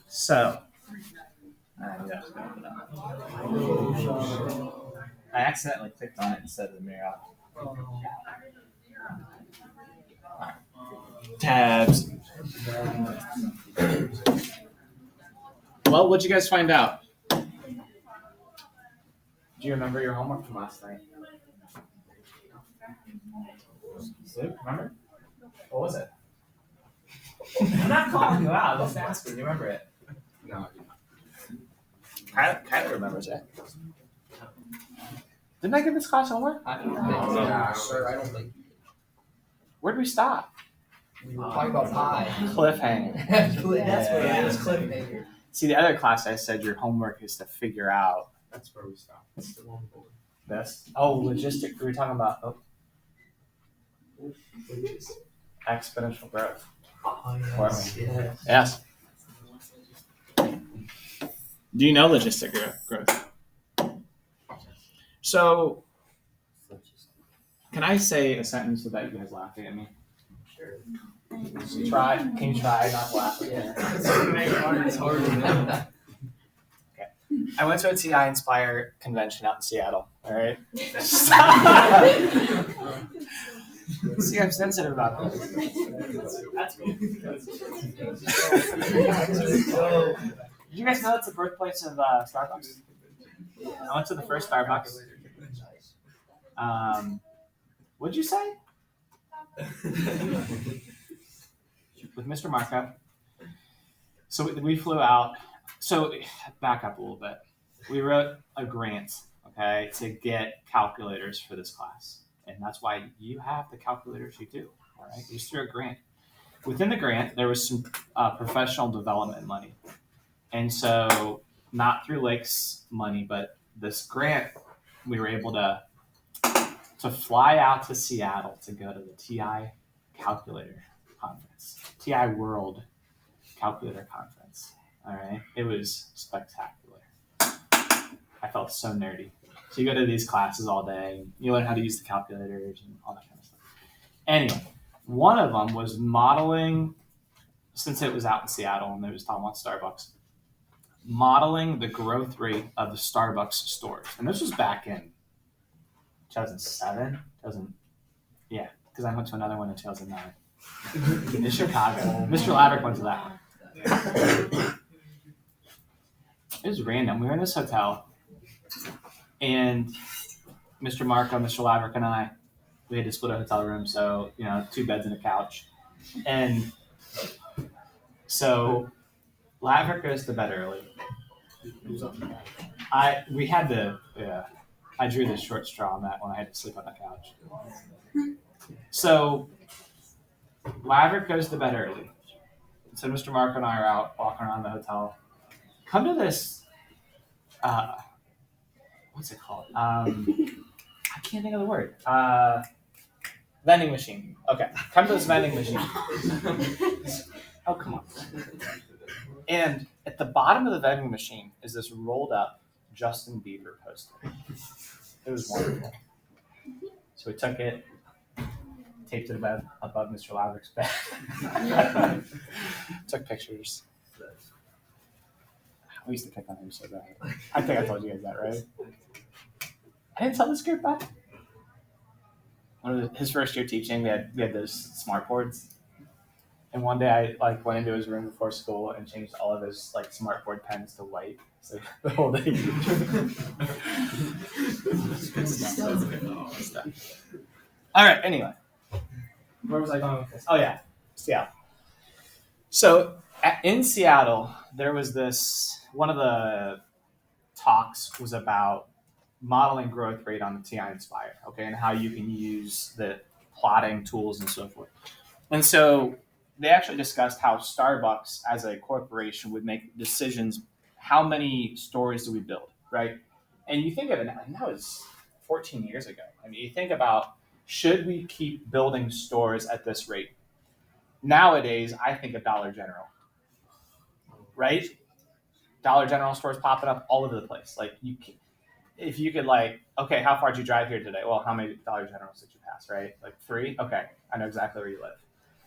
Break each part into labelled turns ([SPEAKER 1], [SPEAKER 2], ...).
[SPEAKER 1] So, I accidentally clicked on it instead of the mirror. Tabs. Well, what'd you guys find out? Do you remember your homework from last night? Luke, remember? What was it? I'm not calling you out. I'm just asking. Do you remember it?
[SPEAKER 2] No.
[SPEAKER 1] Kyler remembers it. Didn't I give this class homework?
[SPEAKER 2] Sir, I don't think
[SPEAKER 1] Where'd we stop?
[SPEAKER 2] we were talking about pie.
[SPEAKER 1] Cliffhanger.
[SPEAKER 2] That's what it is, cliffhanger.
[SPEAKER 1] See, the other class I said your homework is to figure out
[SPEAKER 2] That's where we stopped. That's the one board.
[SPEAKER 1] this. Oh, logistic. We were talking about exponential growth.
[SPEAKER 2] Oh,
[SPEAKER 1] yes,
[SPEAKER 2] yes.
[SPEAKER 1] Yes. Do you know logistic growth? So, can I say a sentence without you guys laughing at me?
[SPEAKER 2] Sure.
[SPEAKER 1] Can you try not to laugh at me?
[SPEAKER 2] It's hard to know.
[SPEAKER 1] I went to a TI Inspire convention out in Seattle. All right. See, I'm sensitive about this. That's good. Did you guys know it's the birthplace of Starbucks? I went to the first Starbucks. What'd you say? With Mr. Marco. So we flew out. So back up a little bit. We wrote a grant, okay, to get calculators for this class. And that's why you have the calculators you do, all right? Just through a grant. Within the grant, there was some professional development money. And so not through Lake's money, but this grant, we were able to fly out to Seattle to go to the TI Calculator Conference, TI World Calculator Conference. All right, it was spectacular. I felt so nerdy. So you go to these classes all day, and you learn how to use the calculators and all that kind of stuff. Anyway, one of them was modeling, since it was out in Seattle and they was talking about Starbucks, modeling the growth rate of the Starbucks stores. And this was back in 2007, because I went to another one in 2009 in Chicago. Mr. Laverick went to that one. It was random. We were in this hotel, and Mr. Marco, Mr. Laverick, and I, we had to split a hotel room, so 2 beds and a couch. And so Laverick goes to bed early. I drew the short straw on that one. I had to sleep on the couch. So Laverick goes to bed early. So Mr. Marco and I are out walking around the hotel. Come to this, what's it called? I can't think of the word. Vending machine. Okay, come to this vending machine. Oh, come on. And at the bottom of the vending machine is this rolled up Justin Bieber poster. It was wonderful. So we took it, taped it above Mr. Laverick's bed. Took pictures. We used to pick on him so bad. I think I told you guys that, right? I didn't tell this group back. His first year teaching, we had those smart boards. And one day I went into his room before school and changed all of his smart board pens to white. So the whole day. Good stuff. All right. Anyway, where was I going with this? Oh yeah, Seattle. So in Seattle, there was this. One of the talks was about modeling growth rate on the TI Inspire, okay, and how you can use the plotting tools and so forth. And so they actually discussed how Starbucks as a corporation would make decisions, how many stores do we build, right? And you think of it now, and that was 14 years ago. I mean, you think about, should we keep building stores at this rate? Nowadays, I think of Dollar General, right? Dollar General stores popping up all over the place. If you could okay, how far did you drive here today? Well, how many Dollar Generals did you pass, right? 3? Okay, I know exactly where you live.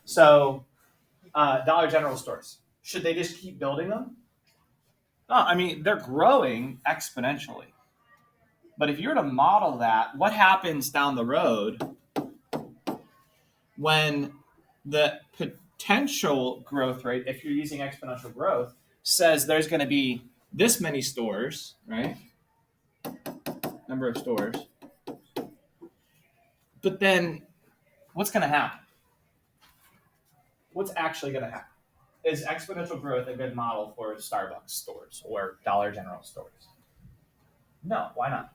[SPEAKER 1] So Dollar General stores, should they just keep building them? No, I mean, they're growing exponentially. But if you were to model that, what happens down the road when the potential growth rate, if you're using exponential growth, says there's going to be this many stores, right? Number of stores. But then what's going to happen? What's actually going to happen? Is exponential growth a good model for Starbucks stores or Dollar General stores? No, why not?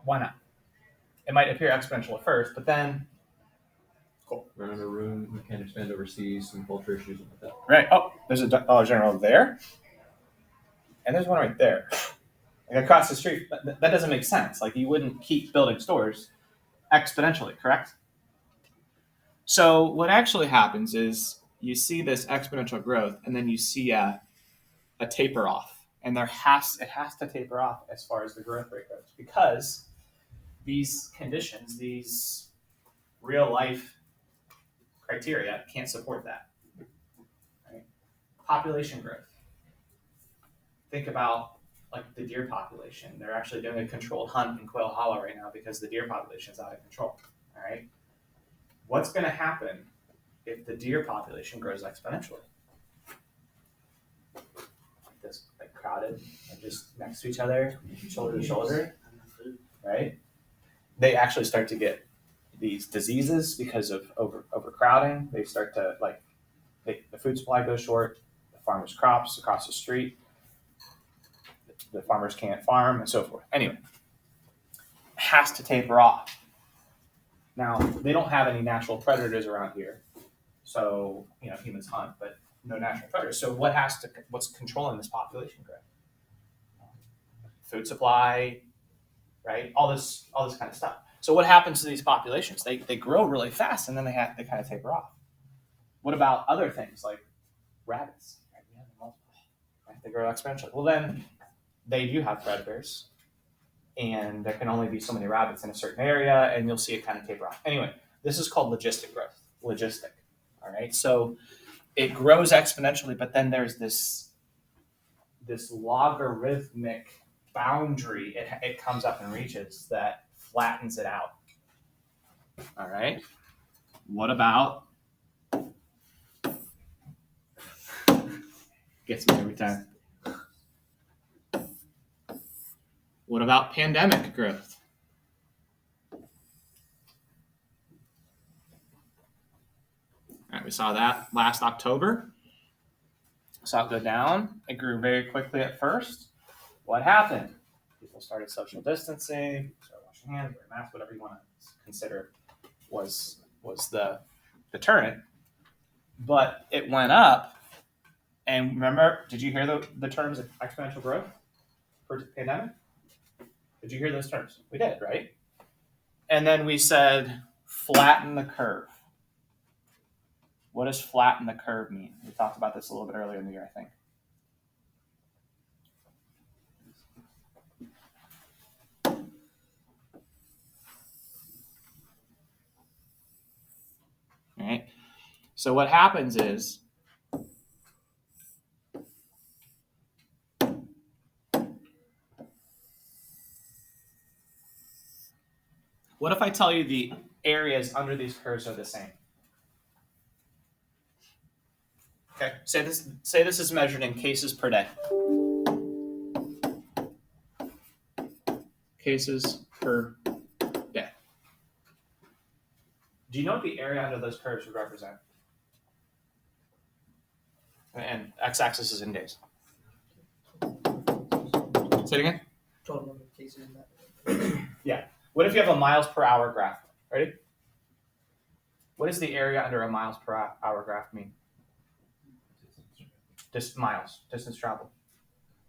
[SPEAKER 1] Why not? It might appear exponential at first, but then
[SPEAKER 3] Run out of room, we can't expand overseas, some culture issues like that.
[SPEAKER 1] right. Oh, there's a Dollar General there, and there's one right there. Like across the street, that doesn't make sense. Like you wouldn't keep building stores exponentially, correct? So what actually happens is you see this exponential growth, and then you see a taper off, and it has to taper off as far as the growth rate goes because these conditions, these real life criteria, can't support that. Right? Population growth. Think about like the deer population. They're actually doing a controlled hunt in Quail Hollow right now because the deer population is out of control. All right. What's going to happen if the deer population grows exponentially? Like this, like crowded, and just next to each other, shoulder to shoulder, right? They actually start to get these diseases because of overcrowding. They start to the food supply goes short. The farmers' crops across the street. The farmers can't farm and so forth. Anyway, has to taper off. Now they don't have any natural predators around here, so humans hunt, but no natural predators. So what's controlling this population growth? Food supply, right? All this kind of stuff. So what happens to these populations? They grow really fast and then they kind of taper off. What about other things like rabbits? Right? We have them multiple. Right? They grow exponentially. Well, then they do have predators, and there can only be so many rabbits in a certain area, and you'll see it kind of taper off. Anyway, this is called logistic growth. Logistic. All right. So it grows exponentially, but then there's this logarithmic boundary it comes up and reaches that flattens it out. All right. What about gets me every time. What about pandemic growth? All right, we saw that last October. Saw it go down. It grew very quickly at first. What happened? People started social distancing, started washing hands, wearing masks, whatever you want to consider was the deterrent. But it went up. And remember, did you hear the terms of exponential growth for pandemic? Did you hear those terms? We did, right? And then we said flatten the curve. What does flatten the curve mean? We talked about this a little bit earlier in the year, I think. All right. So what happens is what if I tell you the areas under these curves are the same? Okay, say this is measured in cases per day. Cases per day. Do you know what the area under those curves would represent? And x-axis is in days. Say it again.
[SPEAKER 2] Total number of cases in that.
[SPEAKER 1] Yeah. What if you have a miles per hour graph? Ready? What does the area under a miles per hour graph mean? Miles, distance traveled.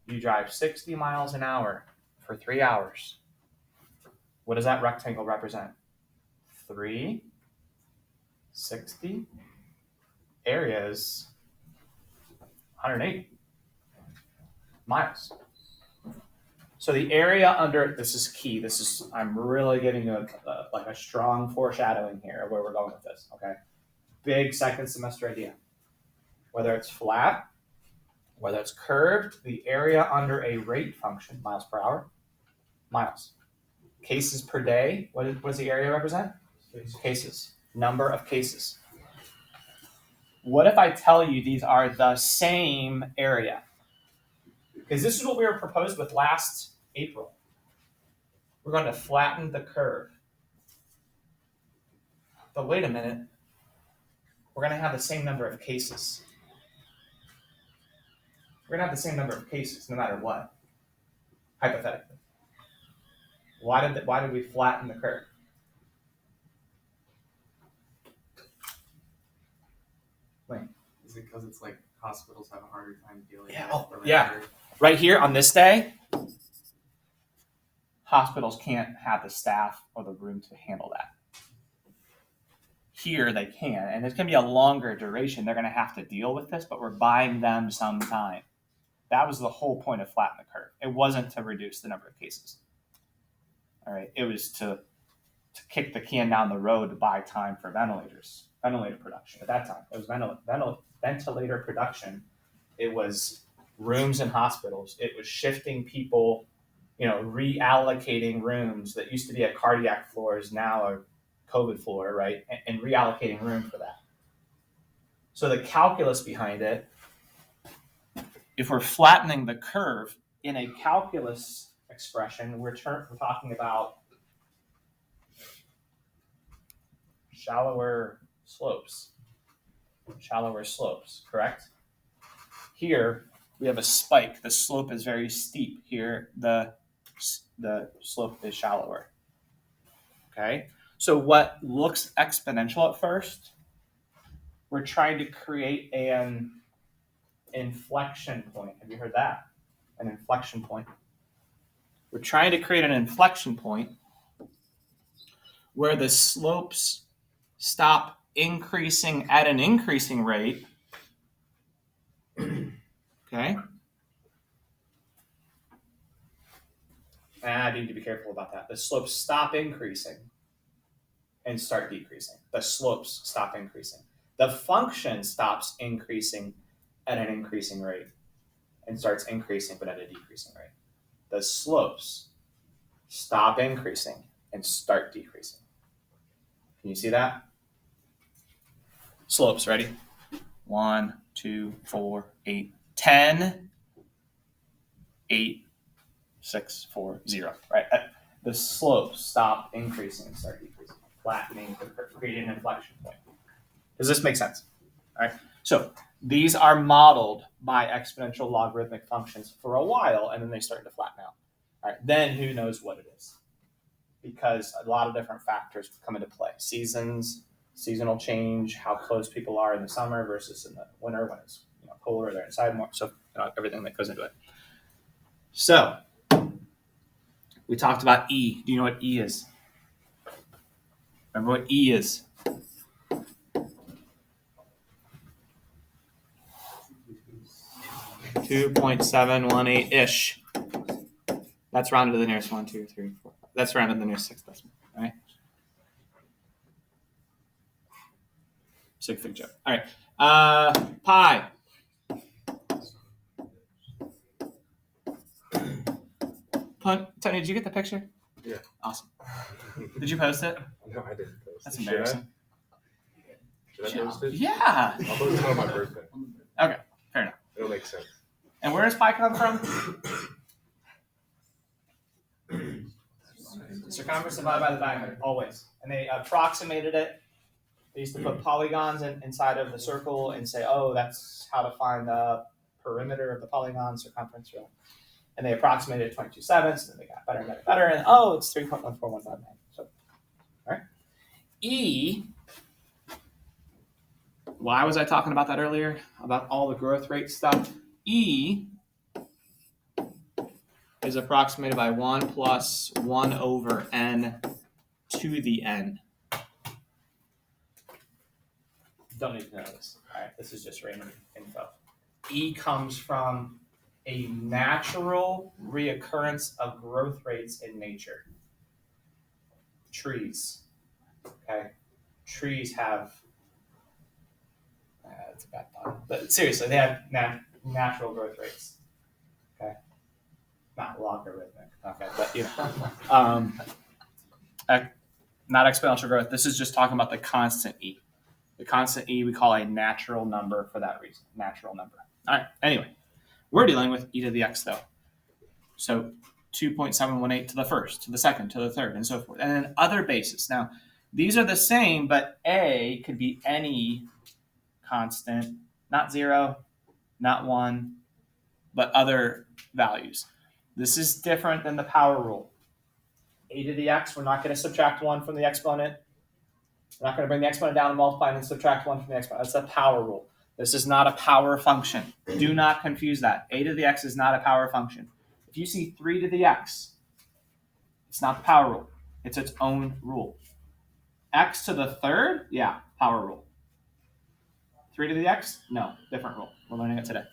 [SPEAKER 1] You drive 60 miles an hour for 3 hours. What does that rectangle represent? 3, 60, areas 180 miles. So the area under, this is key. I'm really giving you a strong foreshadowing here of where we're going with this. Okay, big second semester idea. Whether it's flat, whether it's curved, the area under a rate function, miles per hour, miles. Cases per day, what does the area represent? Cases, number of cases. What if I tell you these are the same area? Because this is what we were proposed with last April. We're going to flatten the curve. But wait a minute, we're going to have the same number of cases. We're going to have the same number of cases no matter what, hypothetically. Why did we flatten the curve? Wayne.
[SPEAKER 4] Is it because it's like hospitals have a harder time dealing
[SPEAKER 1] Yeah,
[SPEAKER 4] with
[SPEAKER 1] oh,
[SPEAKER 4] the
[SPEAKER 1] yeah.
[SPEAKER 4] record?
[SPEAKER 1] Right here on this day, hospitals can't have the staff or the room to handle that. Here they can, and it's going to be a longer duration. They're going to have to deal with this, but we're buying them some time. That was the whole point of flatten the curve. It wasn't to reduce the number of cases. All right, it was to kick the can down the road to buy time for ventilator production. At that time, it was ventilator production. It was rooms in hospitals. It was shifting people, reallocating rooms that used to be a cardiac floor is now a COVID floor, right? And reallocating room for that. So the calculus behind it, if we're flattening the curve in a calculus expression, we're talking about shallower slopes, correct? Here we have a spike. The slope is very steep. Here the slope is shallower. Okay, so what looks exponential at first, we're trying to create an inflection point. Have you heard that? An inflection point. We're trying to create an inflection point where the slopes stop increasing at an increasing rate. Okay. And I need to be careful about that. The slopes stop increasing and start decreasing. The slopes stop increasing. The function stops increasing at an increasing rate and starts increasing but at a decreasing rate. The slopes stop increasing and start decreasing. Can you see that? Slopes, ready? 1, 2, 4, 8, 10, 8, 6, 4, 0. Right? The slopes stop increasing and start decreasing, flattening the curve, creating an inflection point. Does this make sense? All right. So these are modeled by exponential logarithmic functions for a while, and then they start to flatten out. All right. Then who knows what it is? Because a lot of different factors come into play. Seasonal change, how close people are in the summer versus in the winter when it's colder, they're inside more. So everything that goes into it. So we talked about E. Do you know what E is? Remember what E is? 2.718-ish. That's rounded to the nearest 1, 2, 3, 4. That's rounded to the nearest 6 decimal, right? Sig fig joke. All right. Pi. Tony, did you get the picture?
[SPEAKER 5] Yeah.
[SPEAKER 1] Awesome. Did you post it?
[SPEAKER 5] No, I didn't post.
[SPEAKER 1] That's embarrassing.
[SPEAKER 5] Should I post it?
[SPEAKER 1] Yeah.
[SPEAKER 5] I'll post it on my birthday.
[SPEAKER 1] Okay, fair enough.
[SPEAKER 5] It'll make sense.
[SPEAKER 1] And where does pi come from? Circumference divided by the diameter, always. And they approximated it. They used to put polygons inside of the circle and say, oh, that's how to find the perimeter of the polygon, circumference. And they approximated it 22/7, and they got better and better and better. And oh, it's 3.14159. So, all right. E. Why was I talking about that earlier? About all the growth rate stuff? E is approximated by 1 plus 1 over n to the n. Don't need to know this. All right, this is just random info. E comes from a natural reoccurrence of growth rates in nature. Trees. Okay? Trees have, that's a bad pun, but seriously, they have natural growth rates. Okay? Not logarithmic. Okay, but you know. Not exponential growth. This is just talking about the constant e. The constant e we call a natural number for that reason. Natural number. All right. Anyway, we're dealing with e to the x though. So 2.718 to the first, to the second, to the third, and so forth. And then other bases. Now, these are the same, but a could be any constant, not 0, not 1, but other values. This is different than the power rule. A to the x, we're not going to subtract 1 from the exponent. We're not going to bring the exponent down and multiply and then subtract 1 from the exponent. That's the power rule. This is not a power function. Do not confuse that. A to the x is not a power function. If you see 3 to the x, it's not the power rule. It's its own rule. X to the third, yeah, power rule. 3 to the x, no, different rule. We're learning it today.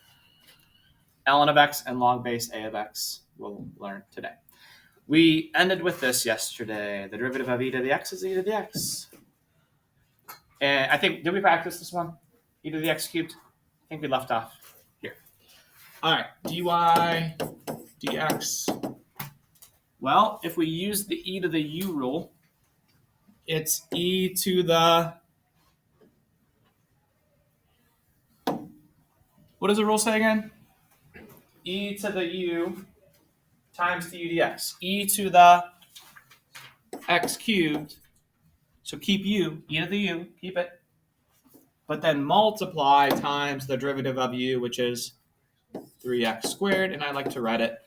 [SPEAKER 1] ln of x and log base a of x we'll learn today. We ended with this yesterday. The derivative of e to the x is e to the x. And I think, did we practice this one? E to the x cubed? I think we left off here. All right, dy dx. Well, if we use the e to the u rule, it's e to the, what does the rule say again? E to the u times du dx. E to the x cubed. So keep u, e to the u, keep it. But then multiply times the derivative of u, which is 3x squared. And I like to write it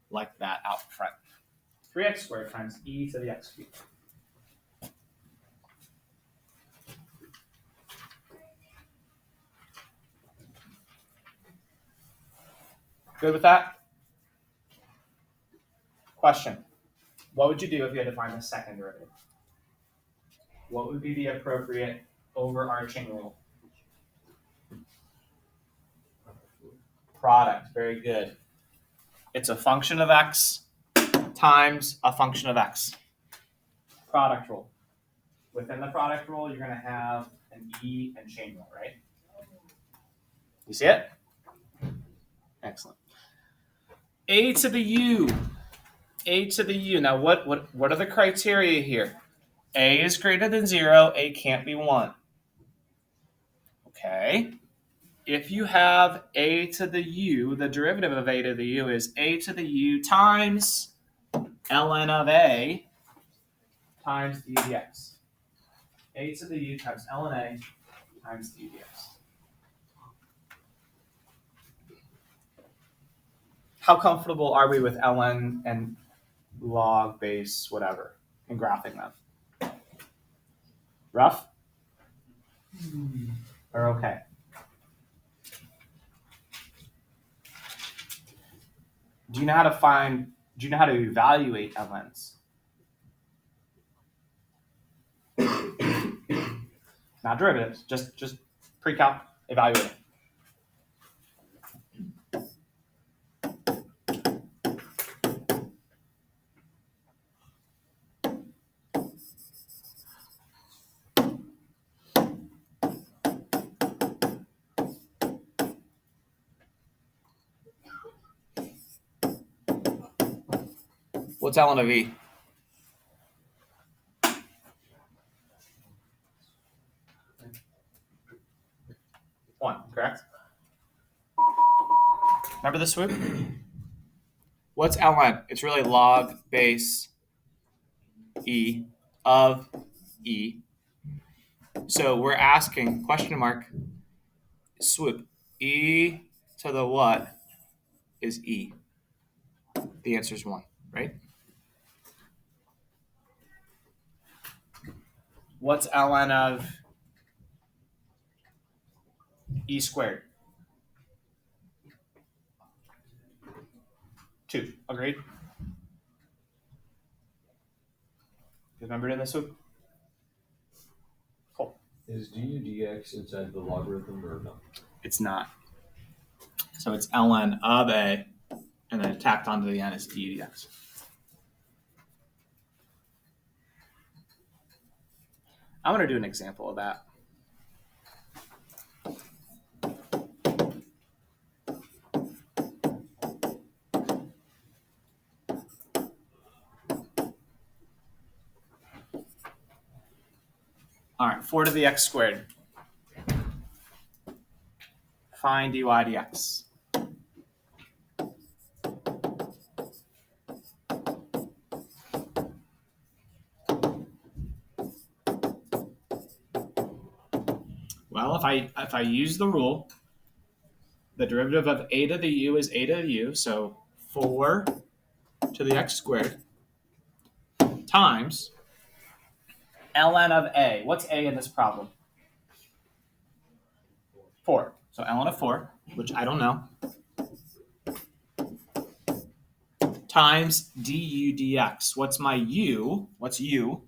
[SPEAKER 1] like that out front. 3x squared times e to the x cubed. Good with that? Question. What would you do if you had to find the second derivative? What would be the appropriate overarching rule? Product. Very good. It's a function of x times a function of x. Product rule. Within the product rule, you're going to have an e and chain rule, right? You see it? Excellent. A to the u. A to the u. Now, what are the criteria here? A is greater than 0. A can't be 1. Okay. If you have a to the u, the derivative of a to the u is a to the u times ln of a times du dx. A to the u times ln a times du dx. How comfortable are we with ln and log base, whatever, and graphing them? Rough? Or okay? Do you know how to evaluate ln's? Not derivatives, just pre-calc, evaluate. What's ln of e? 1, correct? Remember the swoop? What's ln? It's really log base e of e. So we're asking, question mark, swoop, e to the what is e? The answer is 1, right? What's ln of e squared? 2. Agreed? Remember in the swoop? Cool.
[SPEAKER 3] Is du dx inside the logarithm or no?
[SPEAKER 1] It's not. So it's ln of a and then tacked onto the n is du dx. I'm going to do an example of that. All right, 4 to the x squared. Find dy dx. Well, if I use the rule, the derivative of a to the u is a to the u, so 4 to the x squared times ln of a. What's a in this problem? 4. So ln of 4, which I don't know, times du dx. What's my u? What's u?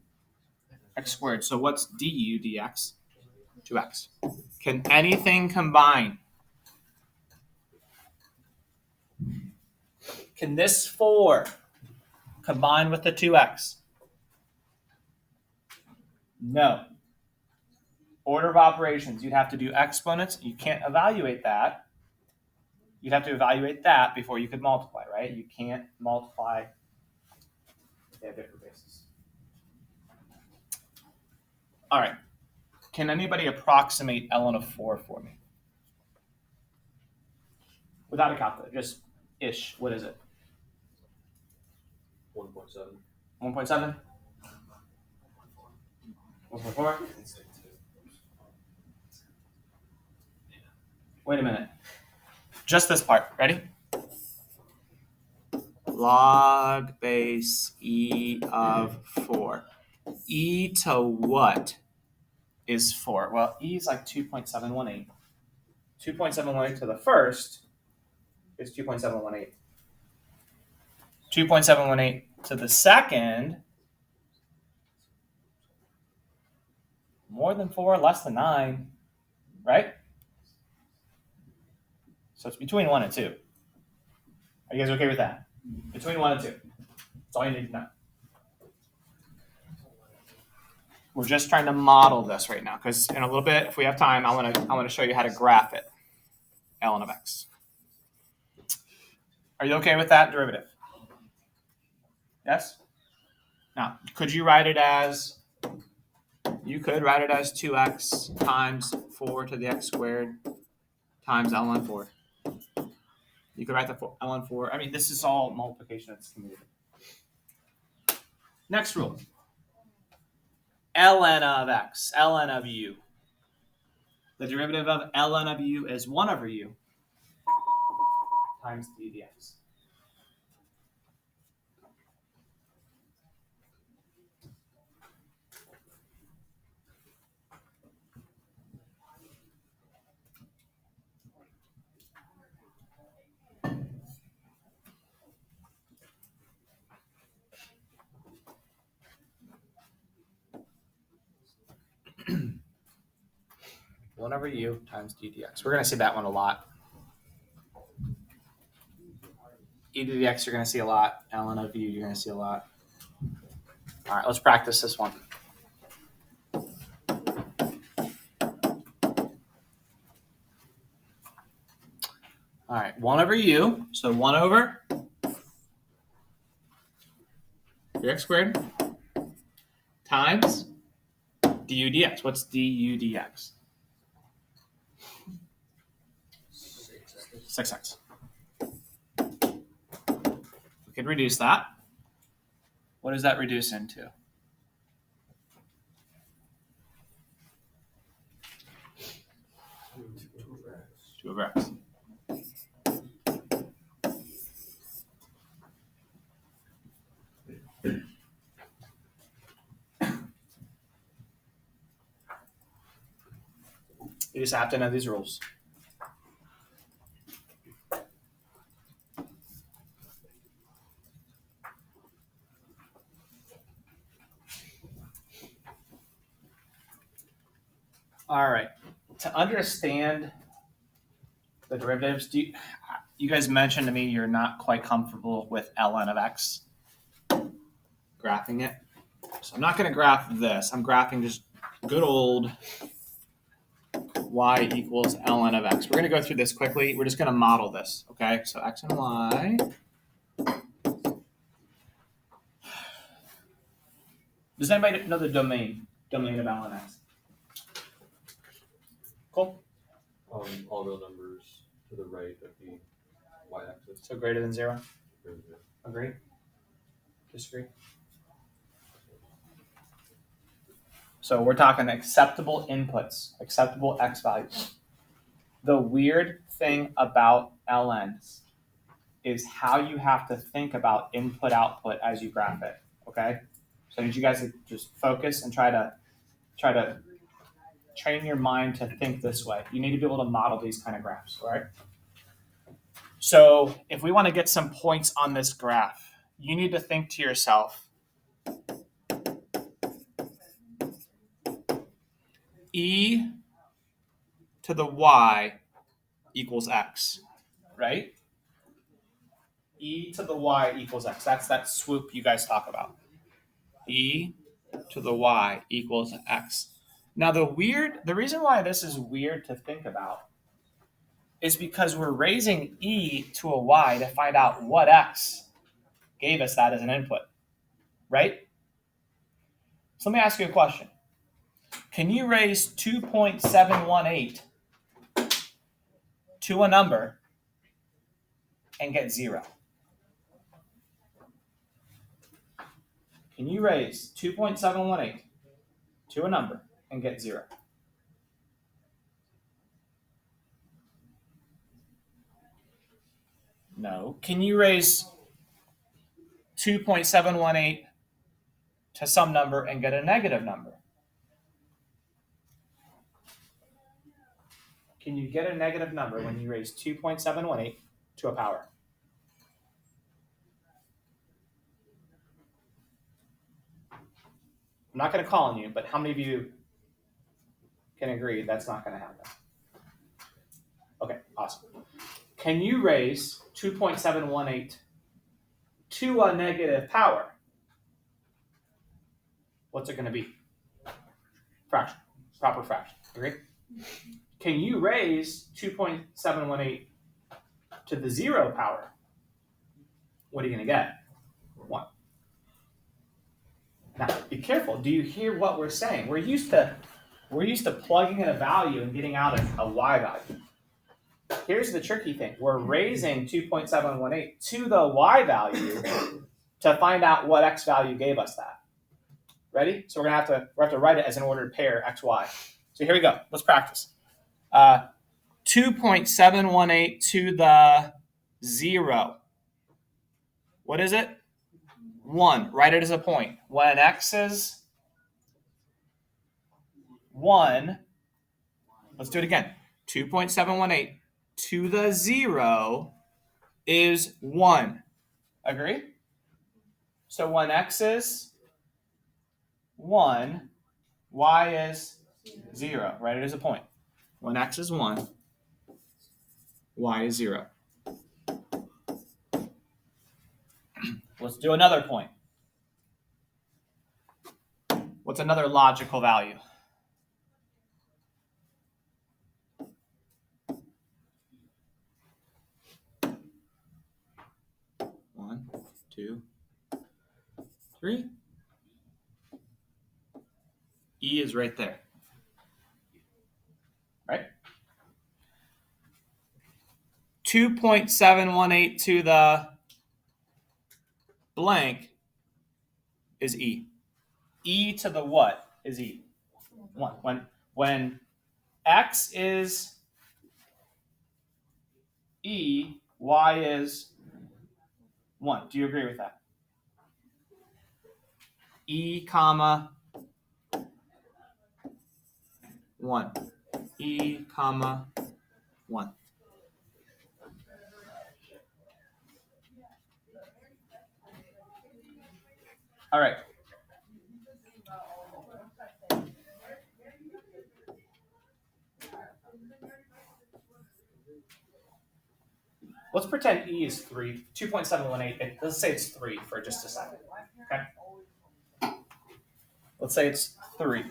[SPEAKER 1] X squared. So what's du dx? 2x. Can anything combine? Can this 4 combine with the 2x? No. Order of operations, you'd have to do exponents. You can't evaluate that. You'd have to evaluate that before you could multiply, right? You can't multiply. They have different bases. All right. Can anybody approximate ln of 4 for me? Without a calculator, just ish. What is it?
[SPEAKER 3] 1.7.
[SPEAKER 1] 1.7? 1.4? Wait a minute. Just this part. Ready? Log base e of 4. E to what is 4? Well, e is like 2.718. 2.718 to the first is 2.718. 2.718 to the second, more than 4, less than 9, right? So it's between 1 and 2. Are you guys okay with that? Between 1 and 2. That's all you need to know. We're just trying to model this right now, because in a little bit, if we have time, I want to show you how to graph it. ln of x. Are you okay with that derivative? Yes? Now, could you write it as, you could write it as 2x times 4 to the x squared times ln 4. You could write the ln 4. I mean, this is all multiplication that's commutative. Next rule. ln of x, ln of u. The derivative of ln of u is 1 over u times d dx. One over u times d dx. We're going to see that one a lot. E to the x you're going to see a lot. ln of u you're going to see a lot. All right, let's practice this one. All right, 1 over u. So 1 over x squared times du dx. What's du dx? 6x. We could reduce that. What does that reduce into? Two over x. You just have to know these rules. All right. To understand the derivatives, you guys mentioned to me you're not quite comfortable with ln of x. Graphing it. So I'm not going to graph this. I'm graphing just good old y equals ln of x. We're going to go through this quickly. We're just going to model this, okay? So x and y. Does anybody know the domain of ln x? Cool.
[SPEAKER 3] All real numbers to the right of the y-axis.
[SPEAKER 1] So greater than 0? Agree? Disagree? So we're talking acceptable inputs, acceptable x values. The weird thing about LNs is how you have to think about input-output as you graph it, okay? So I need you guys to just focus and try to train your mind to think this way. You need to be able to model these kind of graphs, all right? So if we want to get some points on this graph, you need to think to yourself, e to the y equals x, right? E to the y equals x. That's that swoop you guys talk about. E to the y equals x. Now the reason why this is weird to think about is because we're raising e to a y to find out what x gave us that as an input, right? So let me ask you a question. Can you raise 2.718 to a number and get 0? Can you raise 2.718 to a number and get 0? No. Can you raise 2.718 to some number and get a negative number? Can you get a negative number when you raise 2.718 to a power? I'm not going to call on you, but how many of you can agree that's not going to happen? Okay, awesome. Can you raise 2.718 to a negative power? What's it going to be? Fraction, proper fraction. Agree? Can you raise 2.718 to the 0 power? What are you going to get? 1. Now, be careful. Do you hear what we're saying? We're used to plugging in a value and getting out a y value. Here's the tricky thing. We're raising 2.718 to the y value to find out what x value gave us that. Ready? So we're gonna have to write it as an ordered pair x, y. So here we go. Let's practice. 2.718 to the 0. What is it? 1. Write it as a point. When x is 1, let's do it again. 2.718 to the 0 is 1. Agree? So when x is 1, y is 0. Write it as a point. When x is 1, y is 0. Let's do another point. What's another logical value? One, 2, 3. E is right there. Right? 2.718 to the blank is E. E to the what is E? 1. When x is E, y is 1. Do you agree with that? E, comma, 1. E, comma, 1. All right. let's pretend e is 3, 2.718. Let's say it's 3 for just a second. Okay. Let's say it's 3.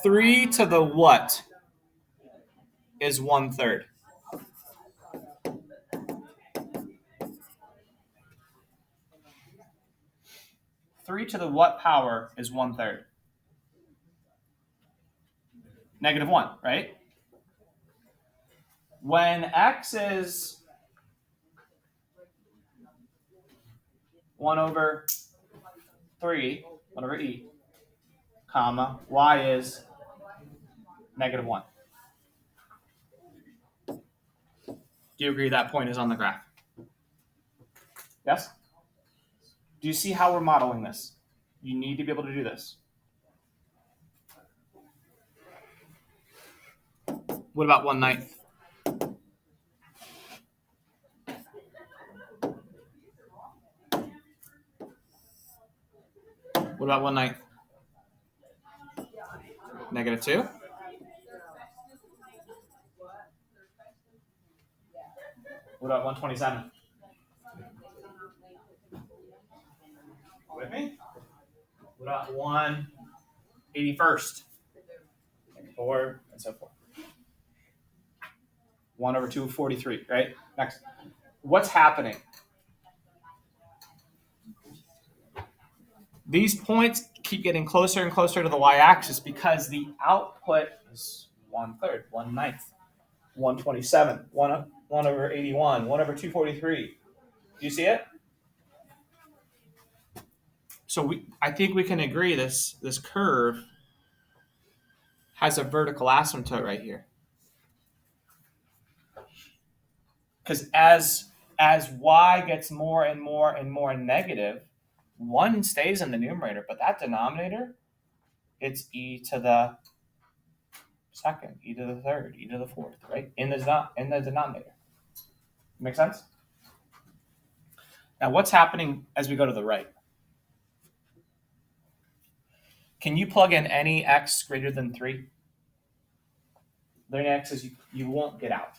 [SPEAKER 1] 3 to the what is 1/3? Three to the what power is 1/3? -1, right? When x is 1/3, 1/e, comma, y is -1. Do you agree that point is on the graph? Yes? Do you see how we're modeling this? You need to be able to do this. What about 1/9? What about 1/9? -2? What about 127? With me? What about 1/81st? 4, and so forth. 1/243, right? Next. What's happening? These points keep getting closer and closer to the y-axis because the output is 1/3, 1/9, 127, 1/81, 1/243. Do you see it? So I think we can agree this curve has a vertical asymptote right here. Because as y gets more and more and more negative, 1 stays in the numerator, but that denominator, it's e to the second, e to the third, e to the fourth, right? In the denominator. Make sense? Now, what's happening as we go to the right? Can you plug in any x greater than 3? There are x's you won't get out.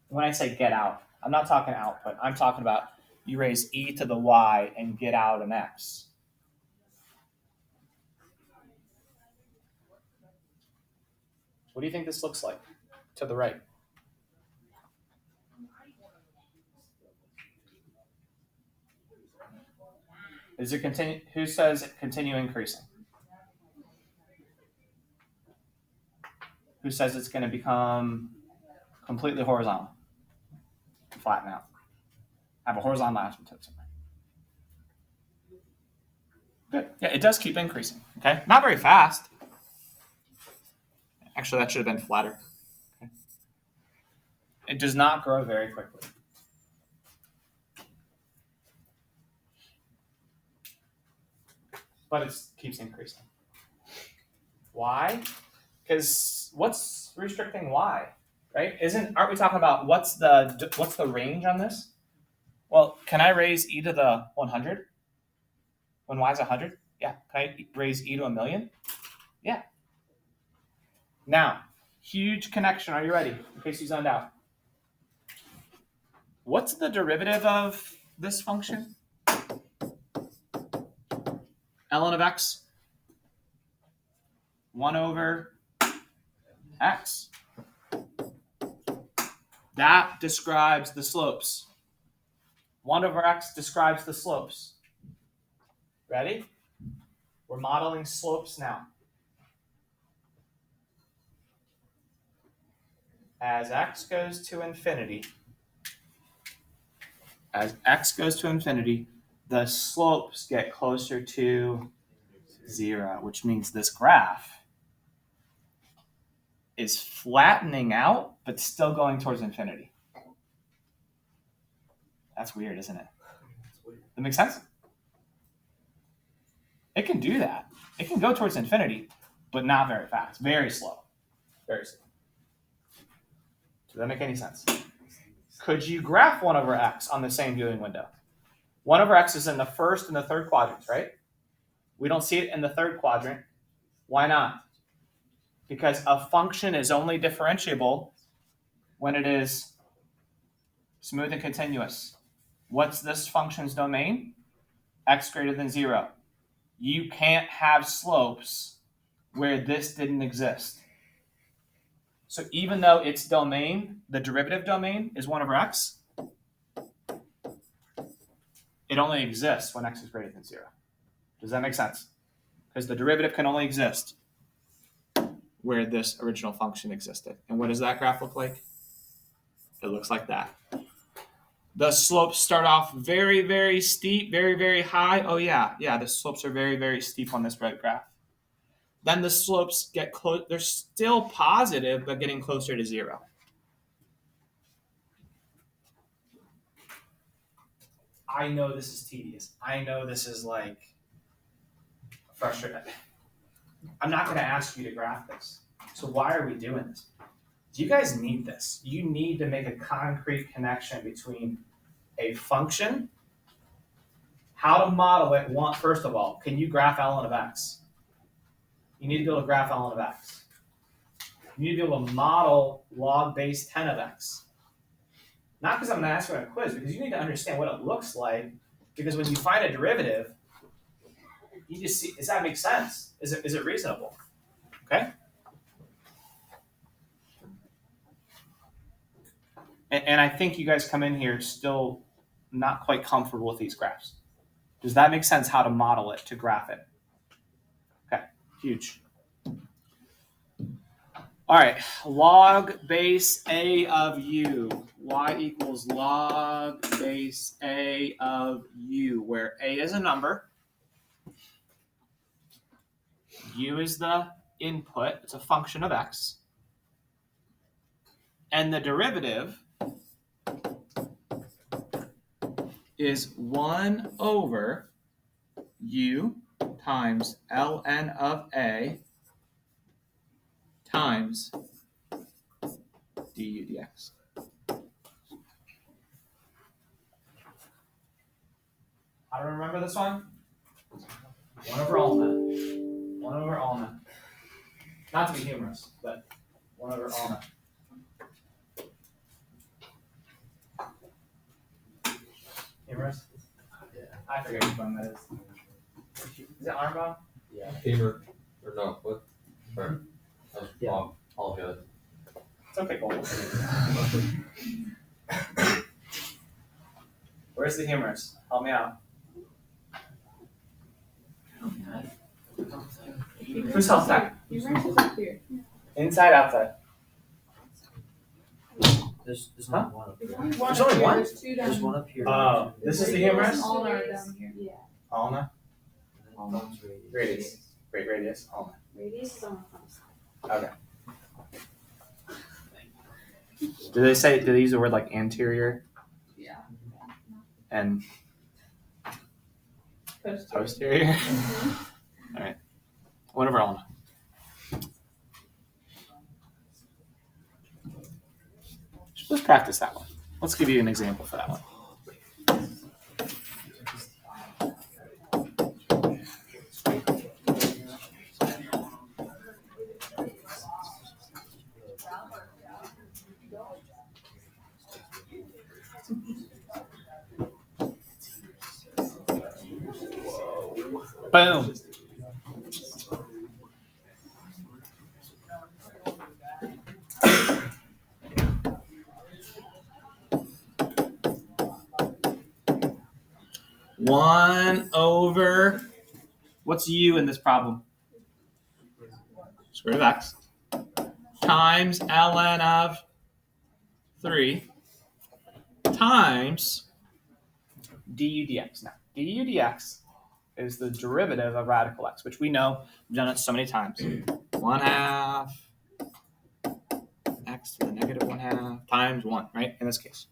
[SPEAKER 1] When I say get out, I'm not talking output. I'm talking about you raise e to the y and get out an x. What do you think this looks like to the right? Is it continue? Who says continue increasing? Who says it's going to become completely horizontal? Flatten out. Have a horizontal asymptote somewhere. Good. Yeah, it does keep increasing. Okay, not very fast. Actually, that should have been flatter. Okay. It does not grow very quickly. But it keeps increasing. Why? Because what's restricting y, right? Aren't we talking about what's the range on this? Well, can I raise e to the 100 when y is 100? Yeah. Can I raise e to 1,000,000? Yeah. Now, huge connection. Are you ready? In case you zoned out. What's the derivative of this function? ln of x, 1/x. That describes the slopes. 1/x describes the slopes. Ready? We're modeling slopes now. As x goes to infinity, the slopes get closer to 0, which means this graph is flattening out, but still going towards infinity. That's weird, isn't it? That makes sense? It can do that. It can go towards infinity, but not very fast. Very slow. Very slow. Does that make any sense? Could you graph 1/x on the same viewing window? 1/x is in the first and the third quadrants, right? We don't see it in the third quadrant. Why not? Because a function is only differentiable when it is smooth and continuous. What's this function's domain? X greater than 0. You can't have slopes where this didn't exist. So even though its domain, the derivative domain, is 1 over x, it only exists when x is greater than 0. Does that make sense? Because the derivative can only exist where this original function existed. And what does that graph look like? It looks like that. The slopes start off very, very steep, very, very high. Oh yeah, the slopes are very, very steep on this right graph. Then the slopes get close. They're still positive, but getting closer to 0. I know this is tedious. I know this is like frustrating. I'm not going to ask you to graph this. So why are we doing this? Do you guys need this? You need to make a concrete connection between a function, how to model it. First of all, can you graph ln of x? You need to be able to graph ln of x. You need to be able to model log base 10 of x. Not because I'm going to ask you on a quiz, because you need to understand what it looks like. Because when you find a derivative, you just see, does that make sense? Is it reasonable? Okay? And I think you guys come in here still not quite comfortable with these graphs. Does that make sense how to model it, to graph it? Okay, huge. All right, log base a of u. Y equals log base a of u, where a is a number. U is the input. It's a function of x. And the derivative is 1 over u times ln of a times du dx. How to remember this one? 1 over ulna. 1 over ulna. Not to be humorous, but 1 over ulna. Humorous? Yeah. I forget which one that is. Is it arm bone?
[SPEAKER 3] Yeah. Femur, or no, what? Or,
[SPEAKER 2] Yeah.
[SPEAKER 3] all good.
[SPEAKER 1] It's okay, Cole. Where's the humerus? Help me out. Who's outside? Inside, outside.
[SPEAKER 2] There's
[SPEAKER 1] Huh?
[SPEAKER 2] not one up here.
[SPEAKER 1] There's only one?
[SPEAKER 6] There's two down.
[SPEAKER 2] There's one up here.
[SPEAKER 1] Oh, this is the humerus?
[SPEAKER 6] Ulnar down here.
[SPEAKER 7] Yeah.
[SPEAKER 1] Ulna?
[SPEAKER 2] Bones radius.
[SPEAKER 1] Radius. Great radius. Ulna.
[SPEAKER 7] Radius is on the front side.
[SPEAKER 1] Okay. Do they use the word like anterior
[SPEAKER 6] Yeah.
[SPEAKER 1] and
[SPEAKER 6] Posterior.
[SPEAKER 1] posterior? All right. 1 over ulna. Let's practice that one. Let's give you an example for that one. Boom. One over, what's u in this problem? Square root of x times ln of 3 times du dx. Now, du dx is the derivative of radical x, which we know, we've done it so many times. 1/2 x to the negative 1/2 times 1, right? In this case.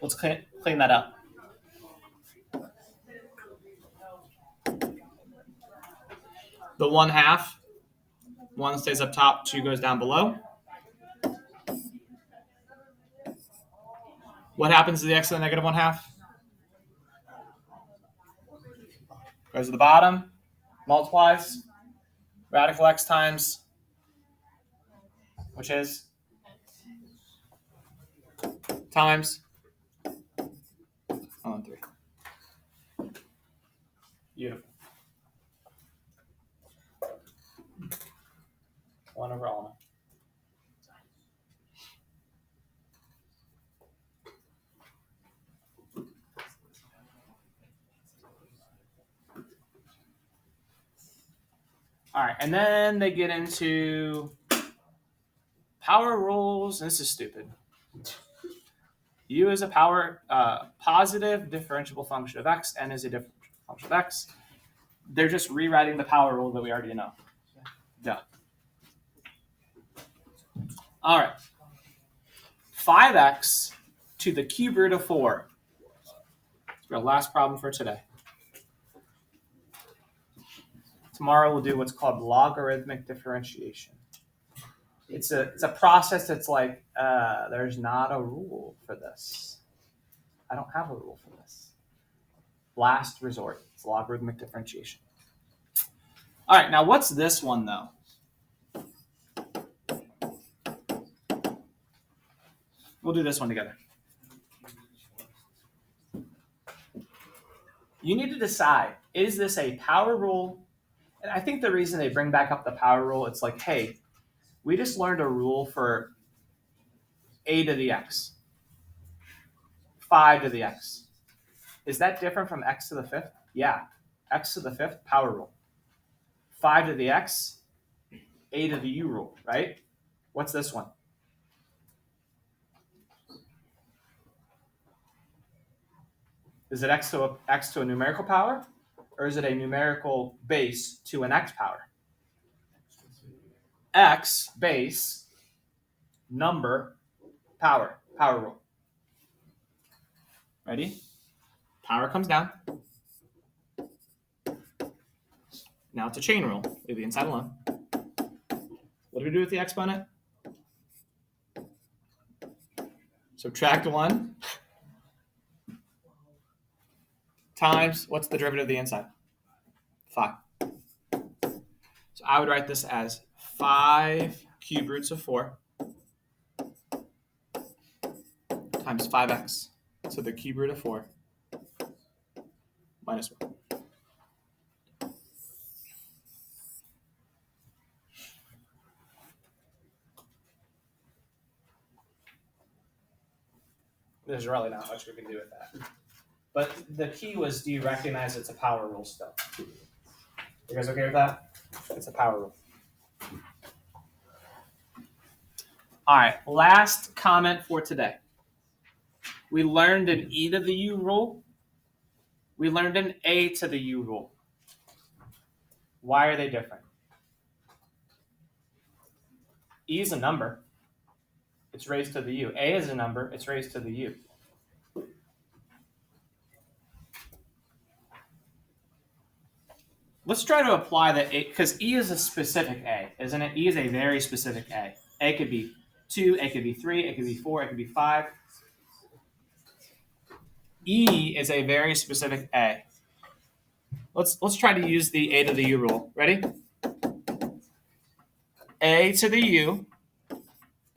[SPEAKER 1] Let's clean that up. The 1/2, 1 stays up top, 2 goes down below. What happens to the x to the negative 1/2? Goes to the bottom. multiplies radical x times, which is times 3. Beautiful. 1 over all. All right, and then they get into power rules. This is stupid. U is a positive differentiable function of x, n is a differentiable function of x. They're just rewriting the power rule that we already know. Done. All right. 5x to the cube root of 4. It's our last problem for today. Tomorrow we'll do what's called logarithmic differentiation. It's a process that's like, there's not a rule for this. I don't have a rule for this. Last resort. It's logarithmic differentiation. All right, now what's this one though? We'll do this one together. You need to decide, is this a power rule? And I think the reason they bring back up the power rule, it's like, hey, we just learned a rule for a to the x, 5 to the x. Is that different from x to the 5th? Yeah, x to the 5th, power rule. 5 to the x, a to the u rule, right? What's this one? Is it x to a numerical power? Or is it a numerical base to an x power? X base number power rule. Ready? Power comes down. Now it's a chain rule. Leave the inside alone. What do we do with the exponent? Subtract 1 times, what's the derivative of the inside? 5. So I would write this as 5 cube roots of 4 times 5x to the cube root of 4 minus 1. There's really not much we can do with that. But the key was, do you recognize it's a power rule still? You guys okay with that? It's a power rule. All right, last comment for today. We learned an e to the u rule. We learned an a to the u rule. Why are they different? E is a number. It's raised to the u. A is a number. It's raised to the u. Let's try to apply that, because E is a specific A, isn't it? E is a very specific A. A could be 2, A could be 3, A could be 4, A could be 5. E is a very specific A. Let's try to use the A to the U rule. Ready? A to the U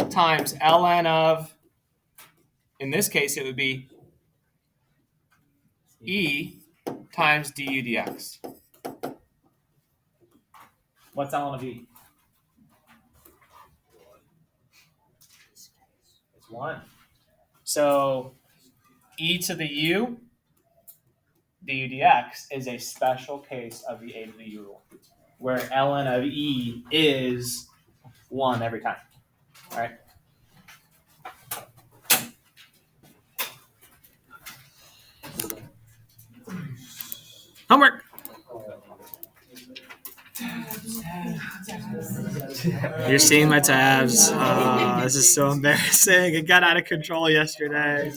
[SPEAKER 1] times ln of, in this case, it would be E times du dx. What's ln of E? It's 1. So E to the U du dx is a special case of the A to the U rule, where ln of E is 1 every time. All right. Homework. You're seeing my tabs. This is so embarrassing. It got out of control yesterday.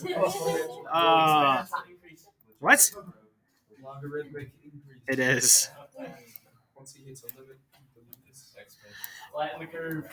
[SPEAKER 1] What? It is.
[SPEAKER 4] Once he hits a limit, delete this.
[SPEAKER 1] Flatten the curve.